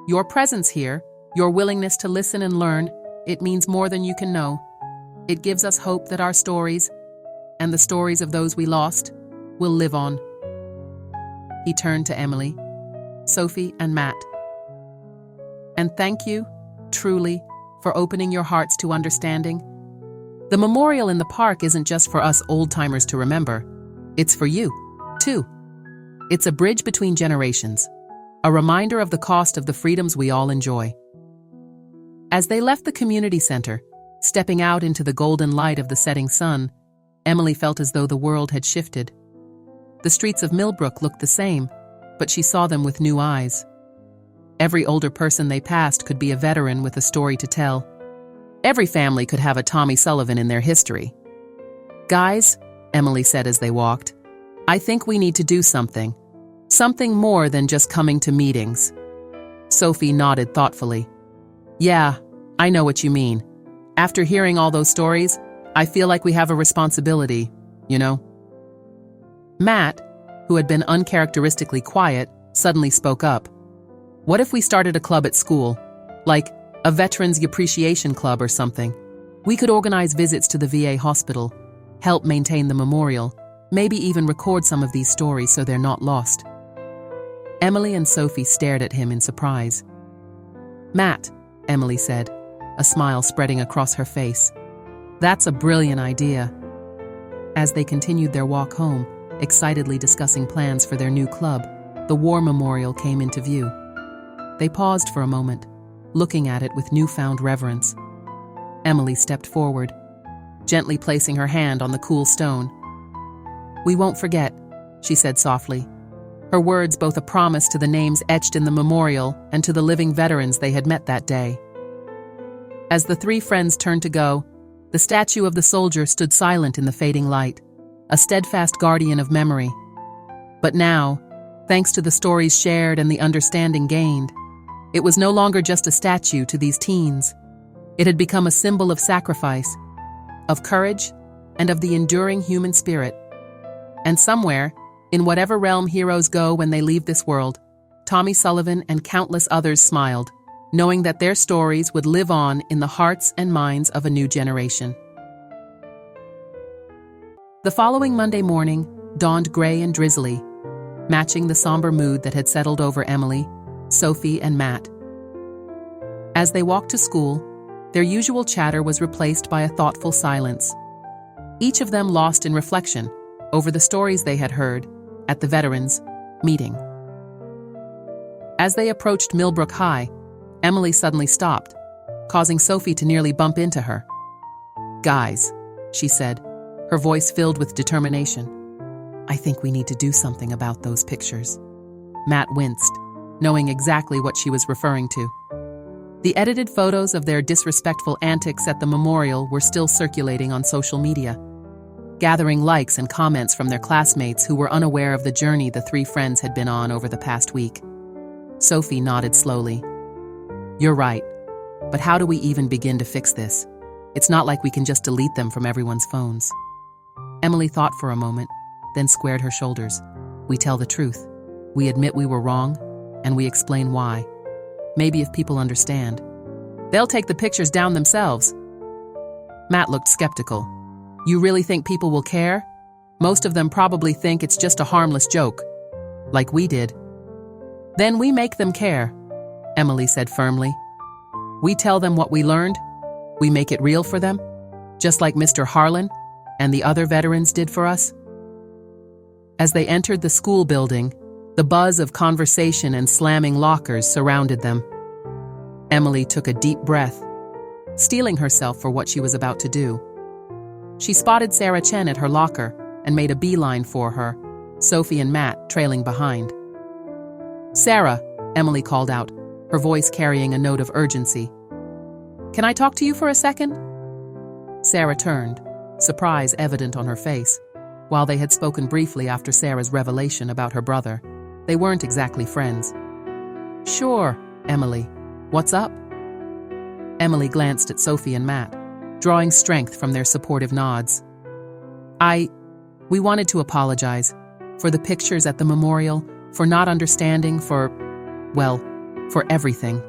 "Your presence here, your willingness to listen and learn, it means more than you can know. It gives us hope that our stories, and the stories of those we lost, will live on." He turned to Emily, Sophie, and Matt. "And thank you, truly, for opening your hearts to understanding. The memorial in the park isn't just for us old-timers to remember. It's for you, too. It's a bridge between generations, a reminder of the cost of the freedoms we all enjoy." As they left the community center, stepping out into the golden light of the setting sun, Emily felt as though the world had shifted. The streets of Millbrook looked the same, but she saw them with new eyes. Every older person they passed could be a veteran with a story to tell. Every family could have a Tommy Sullivan in their history. "Guys," Emily said as they walked, "I think we need to do something. Something more than just coming to meetings." Sophie nodded thoughtfully. "Yeah, I know what you mean. After hearing all those stories, I feel like we have a responsibility, you know." Matt, who had been uncharacteristically quiet, suddenly spoke up. "What if we started a club at school? Like a Veterans Appreciation Club or something? We could organize visits to the VA hospital, help maintain the memorial, maybe even record some of these stories so they're not lost." Emily and Sophie stared at him in surprise. "Matt," Emily said, a smile spreading across her face, "that's a brilliant idea." As they continued their walk home, excitedly discussing plans for their new club, the war memorial came into view. They paused for a moment, looking at it with newfound reverence. Emily stepped forward, gently placing her hand on the cool stone. "We won't forget," she said softly, her words both a promise to the names etched in the memorial and to the living veterans they had met that day. As the three friends turned to go, the statue of the soldier stood silent in the fading light, a steadfast guardian of memory. But now, thanks to the stories shared and the understanding gained, it was no longer just a statue to these teens. It had become a symbol of sacrifice, of courage, and of the enduring human spirit. And somewhere, in whatever realm heroes go when they leave this world, Tommy Sullivan and countless others smiled, knowing that their stories would live on in the hearts and minds of a new generation. The following Monday morning dawned gray and drizzly, matching the somber mood that had settled over Emily, Sophie, and Matt. As they walked to school, their usual chatter was replaced by a thoughtful silence, each of them lost in reflection over the stories they had heard at the veterans' meeting. As they approached Millbrook High, Emily suddenly stopped, causing Sophie to nearly bump into her. "Guys," she said, her voice filled with determination, "I think we need to do something about those pictures." Matt winced, knowing exactly what she was referring to. The edited photos of their disrespectful antics at the memorial were still circulating on social media, gathering likes and comments from their classmates who were unaware of the journey the three friends had been on over the past week. Sophie nodded slowly. You're right. But how do we even begin to fix this? It's not like we can just delete them from everyone's phones. Emily thought for a moment, then squared her shoulders. We tell the truth. We admit we were wrong, and we explain why. Maybe if people understand, they'll take the pictures down themselves. Matt looked skeptical. You really think people will care? Most of them probably think it's just a harmless joke, like we did. Then we make them care, Emily said firmly. We tell them what we learned. We make it real for them, just like Mr. Harlan and the other veterans did for us. As they entered the school building, the buzz of conversation and slamming lockers surrounded them. Emily took a deep breath, steeling herself for what she was about to do. She spotted Sarah Chen at her locker and made a beeline for her, Sophie and Matt trailing behind. Sarah, Emily called out, her voice carrying a note of urgency. Can I talk to you for a second? Sarah turned, surprise evident on her face. While they had spoken briefly after Sarah's revelation about her brother, they weren't exactly friends. Sure, Emily. What's up? Emily glanced at Sophie and Matt, drawing strength from their supportive nods. We wanted to apologize for the pictures at the memorial, for not understanding, for everything.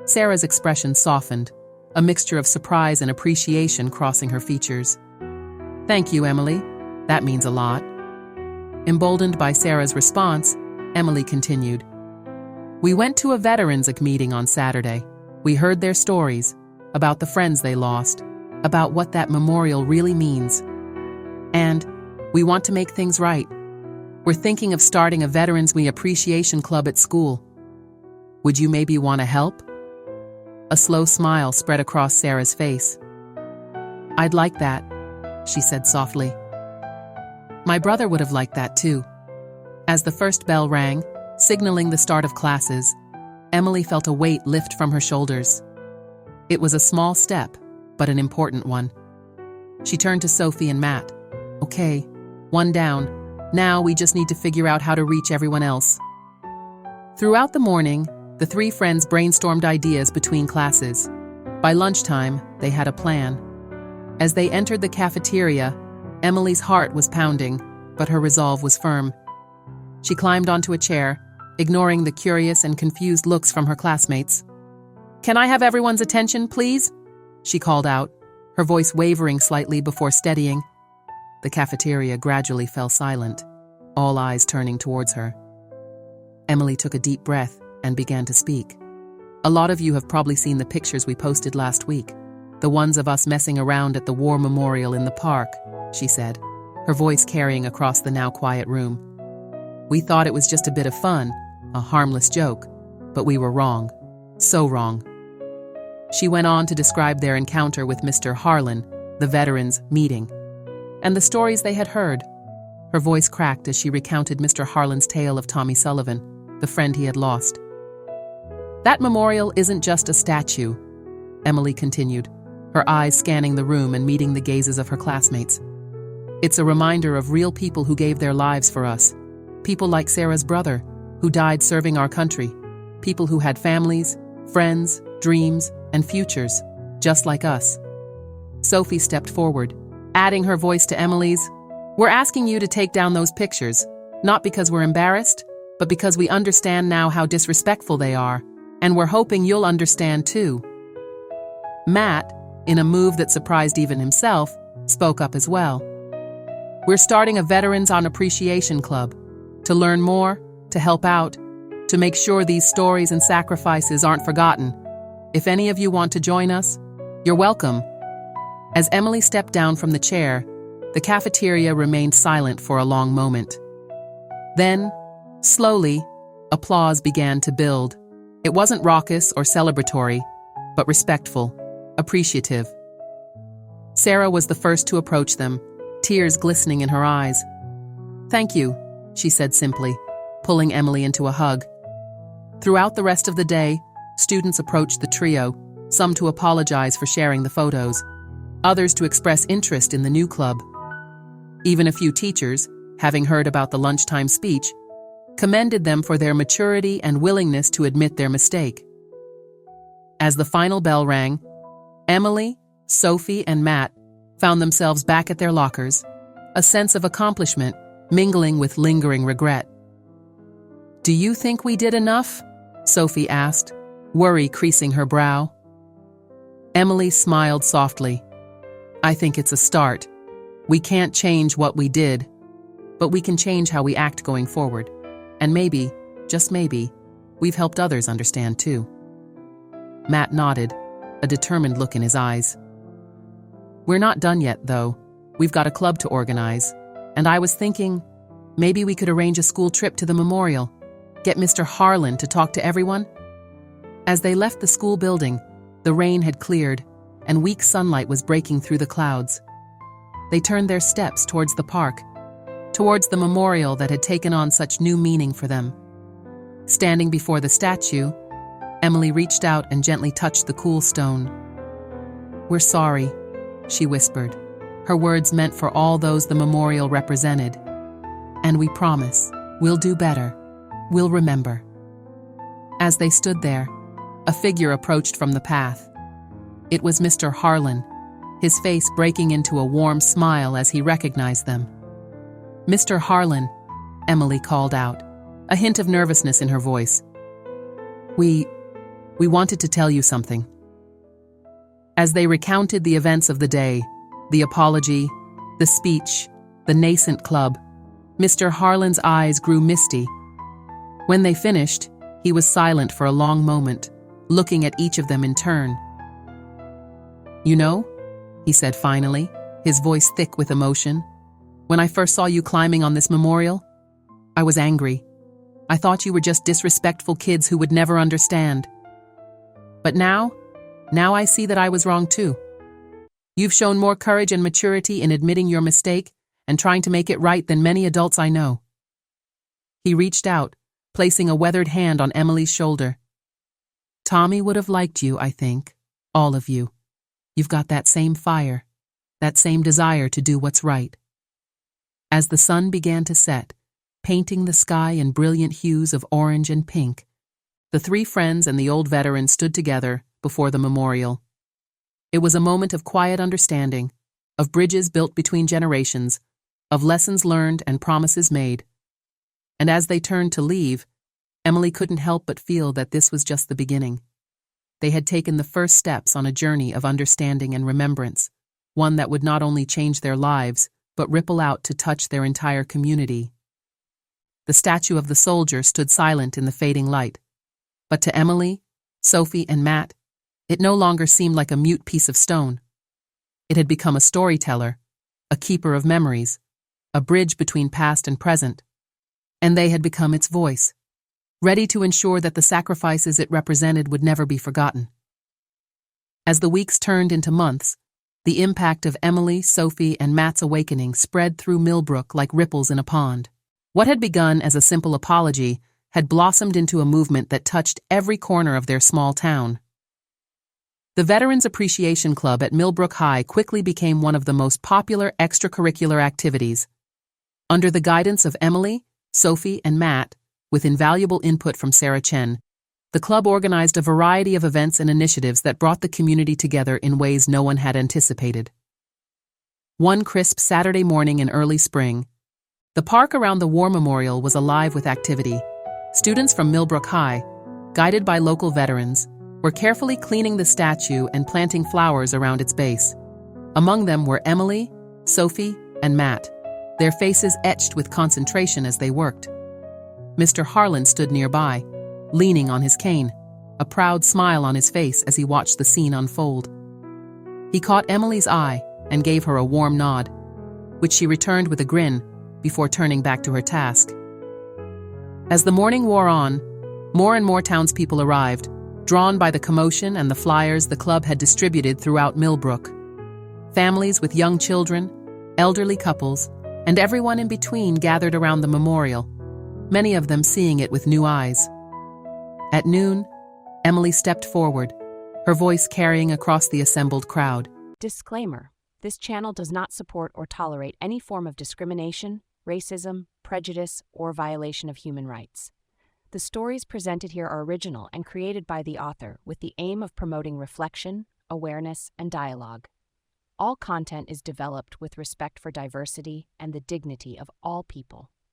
Sarah's expression softened, a mixture of surprise and appreciation crossing her features. Thank you, Emily. That means a lot. Emboldened by Sarah's response, Emily continued. We went to a veterans meeting on Saturday. We heard their stories, about the friends they lost, about what that memorial really means. And we want to make things right. We're thinking of starting a Veterans We Appreciation Club at school. Would you maybe want to help? A slow smile spread across Sarah's face. I'd like that, she said softly. My brother would have liked that too. As the first bell rang, signaling the start of classes, Emily felt a weight lift from her shoulders. It was a small step, but an important one. She turned to Sophie and Matt. Okay, one down. Now we just need to figure out how to reach everyone else. Throughout the morning, the three friends brainstormed ideas between classes. By lunchtime, they had a plan. As they entered the cafeteria, Emily's heart was pounding, but her resolve was firm. She climbed onto a chair, ignoring the curious and confused looks from her classmates. Can I have everyone's attention, please? She called out, her voice wavering slightly before steadying. The cafeteria gradually fell silent, all eyes turning towards her. Emily took a deep breath and began to speak. A lot of you have probably seen the pictures we posted last week, the ones of us messing around at the war memorial in the park, she said, her voice carrying across the now quiet room. We thought it was just a bit of fun, a harmless joke, but we were wrong. So wrong. She went on to describe their encounter with Mr. Harlan, the veterans meeting, and the stories they had heard. Her voice cracked as she recounted Mr. Harlan's tale of Tommy Sullivan, the friend he had lost. That memorial isn't just a statue, Emily continued, her eyes scanning the room and meeting the gazes of her classmates. It's a reminder of real people who gave their lives for us. People like Sarah's brother, who died serving our country. People who had families, friends, dreams, and futures, just like us. Sophie stepped forward, adding her voice to Emily's. We're asking you to take down those pictures, not because we're embarrassed, but because we understand now how disrespectful they are, and we're hoping you'll understand too. Matt, in a move that surprised even himself, spoke up as well. We're starting a Veterans on Appreciation Club, to learn more, to help out, to make sure these stories and sacrifices aren't forgotten. If any of you want to join us, you're welcome. As Emily stepped down from the chair, the cafeteria remained silent for a long moment. Then, slowly, applause began to build. It wasn't raucous or celebratory, but respectful, appreciative. Sarah was the first to approach them, tears glistening in her eyes. Thank you, she said simply, pulling Emily into a hug. Throughout the rest of the day, students approached the trio, some to apologize for sharing the photos, others to express interest in the new club. Even a few teachers, having heard about the lunchtime speech, commended them for their maturity and willingness to admit their mistake. As the final bell rang, Emily, Sophie, and Matt found themselves back at their lockers, a sense of accomplishment mingling with lingering regret. "Do you think we did enough?" Sophie asked, worry creasing her brow. Emily smiled softly. "I think it's a start. We can't change what we did, but we can change how we act going forward. And maybe, just maybe, we've helped others understand too." Matt nodded, a determined look in his eyes. "We're not done yet, though. We've got a club to organize, and I was thinking maybe we could arrange a school trip to the memorial, get Mr. Harlan to talk to everyone." As they left the school building, the rain had cleared, and weak sunlight was breaking through the clouds. They turned their steps towards the park, towards the memorial that had taken on such new meaning for them. Standing before the statue, Emily reached out and gently touched the cool stone. "We're sorry," she whispered, her words meant for all those the memorial represented. "And we promise, we'll do better. We'll remember." As they stood there, a figure approached from the path. It was Mr. Harlan, his face breaking into a warm smile as he recognized them. "Mr. Harlan," Emily called out, a hint of nervousness in her voice. We wanted to tell you something." As they recounted the events of the day, the apology, the speech, the nascent club, Mr. Harlan's eyes grew misty. When they finished, he was silent for a long moment, looking at each of them in turn. "You know," he said finally, his voice thick with emotion, "when I first saw you climbing on this memorial, I was angry. I thought you were just disrespectful kids who would never understand. But now I see that I was wrong too. You've shown more courage and maturity in admitting your mistake and trying to make it right than many adults I know." He reached out, placing a weathered hand on Emily's shoulder. "Tommy would have liked you, I think. All of you. You've got that same fire, that same desire to do what's right." As the sun began to set, painting the sky in brilliant hues of orange and pink, the three friends and the old veteran stood together before the memorial. It was a moment of quiet understanding, of bridges built between generations, of lessons learned and promises made. And as they turned to leave, Emily couldn't help but feel that this was just the beginning. They had taken the first steps on a journey of understanding and remembrance, one that would not only change their lives, but ripple out to touch their entire community. The statue of the soldier stood silent in the fading light. But to Emily, Sophie, and Matt, it no longer seemed like a mute piece of stone. It had become a storyteller, a keeper of memories, a bridge between past and present. And they had become its voice, ready to ensure that the sacrifices it represented would never be forgotten. As the weeks turned into months, the impact of Emily, Sophie, and Matt's awakening spread through Millbrook like ripples in a pond. What had begun as a simple apology had blossomed into a movement that touched every corner of their small town. The Veterans Appreciation Club at Millbrook High quickly became one of the most popular extracurricular activities. Under the guidance of Emily, Sophie, and Matt, with invaluable input from Sarah Chen, the club organized a variety of events and initiatives that brought the community together in ways no one had anticipated. One crisp Saturday morning in early spring, the park around the War Memorial was alive with activity. Students from Millbrook High, guided by local veterans, were carefully cleaning the statue and planting flowers around its base. Among them were Emily, Sophie, and Matt, their faces etched with concentration as they worked. Mr. Harlan stood nearby, leaning on his cane, a proud smile on his face as he watched the scene unfold. He caught Emily's eye and gave her a warm nod, which she returned with a grin before turning back to her task. As the morning wore on, more and more townspeople arrived, drawn by the commotion and the flyers the club had distributed throughout Millbrook. Families with young children, elderly couples, and everyone in between gathered around the memorial, many of them seeing it with new eyes. At noon, Emily stepped forward, her voice carrying across the assembled crowd. Disclaimer: this channel does not support or tolerate any form of discrimination, racism, prejudice, or violation of human rights. The stories presented here are original and created by the author with the aim of promoting reflection, awareness, and dialogue. All content is developed with respect for diversity and the dignity of all people.